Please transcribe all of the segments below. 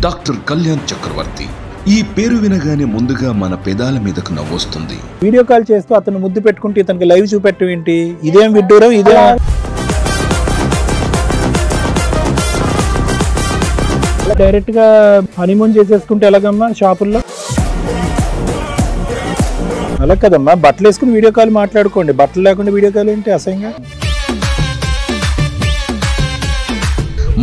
Doctor Kalyan చక్రవర్తి. ఈ పేరు వినగానే ముందుగా మన పెదాల మీదకు నవ్వొస్తుంది. వీడియో కాల్ చేస్తూ అతను ముద్దు పెట్టుకుంటే ఇతనికి లైవ్ చూపెట్టడం ఏంటి? ఇదేం విడ్డూరం, ఇదేం డైరెక్ట్ గా హనీమూన్ చేసేసుకుంటే ఎలాగమ్మా షాపుల్లో? అలా కదమ్మా, బట్టలు వేసుకుని వీడియో కాల్ మాట్లాడుకోండి, బట్టలు లేకుండా వీడియో కాల్ ఏంటి అసహ్యంగా?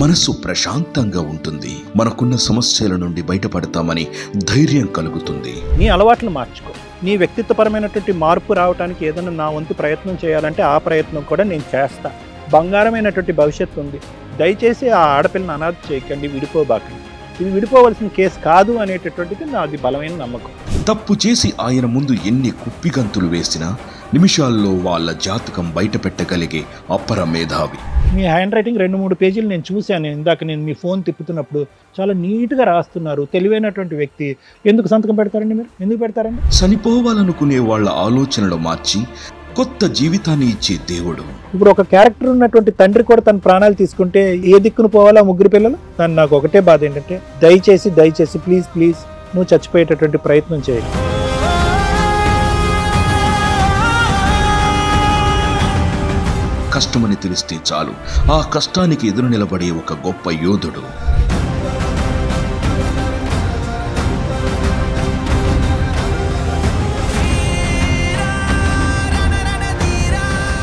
మనసు ప్రశాంతంగా ఉంటుంది. మనకున్న సమస్యల నుండి బయటపడతామని ధైర్యం కలుగుతుంది. నీ అలవాట్లు మార్చుకో. నీ వ్యక్తిత్వపరమైనటువంటి మార్పు రావడానికి ఏదైనా నా వంతు ప్రయత్నం చేయాలంటే ఆ ప్రయత్నం కూడా నేను చేస్తా. బంగారమైనటువంటి భవిష్యత్తు ఉంది. దయచేసి ఆ ఆడపిల్లని అనాథ చేయకండి, విడిపోబాకండి. ఇది విడిపోవలసిన కేసు కాదు అనేటటువంటిది నాది బలమైన నమ్మకం. తప్పు చేసి ఆయన ముందు ఎన్ని కుప్పిగంతులు వేసినా నిమిషాల్లో వాళ్ళ జాతకం బయట పెట్టగలిగే అపర మేధావి. మీ హ్యాండ్ రైటింగ్ 2-3 పేజీలు నేను చూశాను. ఇందాక నేను మీ ఫోన్ తిప్పుతున్నప్పుడు చాలా నీట్గా రాస్తున్నారు. తెలివైనటువంటి వ్యక్తి. ఎందుకు సంతకం పెడతారండి మీరు? ఎందుకు పెడతారండి? చనిపోవాలనుకునే వాళ్ళ ఆలోచనలు మార్చి కొత్త జీవితాన్ని ఇచ్చే దేవుడు. ఇప్పుడు ఒక క్యారెక్టర్ ఉన్నటువంటి తండ్రి కూడా తన ప్రాణాలు తీసుకుంటే ఏ దిక్కును పోవాలా 3 పిల్లలు? దాన్ని నాకు ఒకటే బాధ ఏంటంటే దయచేసి ప్లీజ్ నువ్వు చచ్చిపోయేటటువంటి ప్రయత్నం చేయి. కష్టమని తెలిస్తే చాలు, ఆ కష్టానికి ఎదురు నిలబడే ఒక గొప్ప యోధుడు.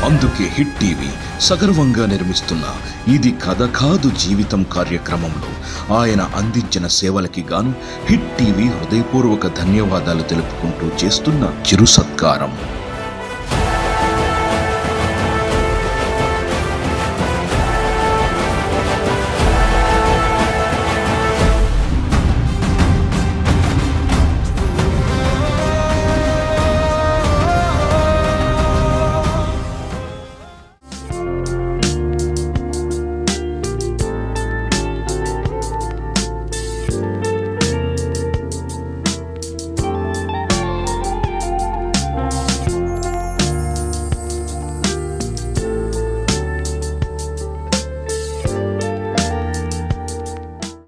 అందుకే హిట్ టీవీ సగర్వంగా నిర్మిస్తున్న ఇది కథ కాదు జీవితం కార్యక్రమంలో ఆయన అందించిన సేవలకి గాను హిట్ టీవీ హృదయపూర్వక ధన్యవాదాలు తెలుపుకుంటూ చేస్తున్న చిరు సత్కారం.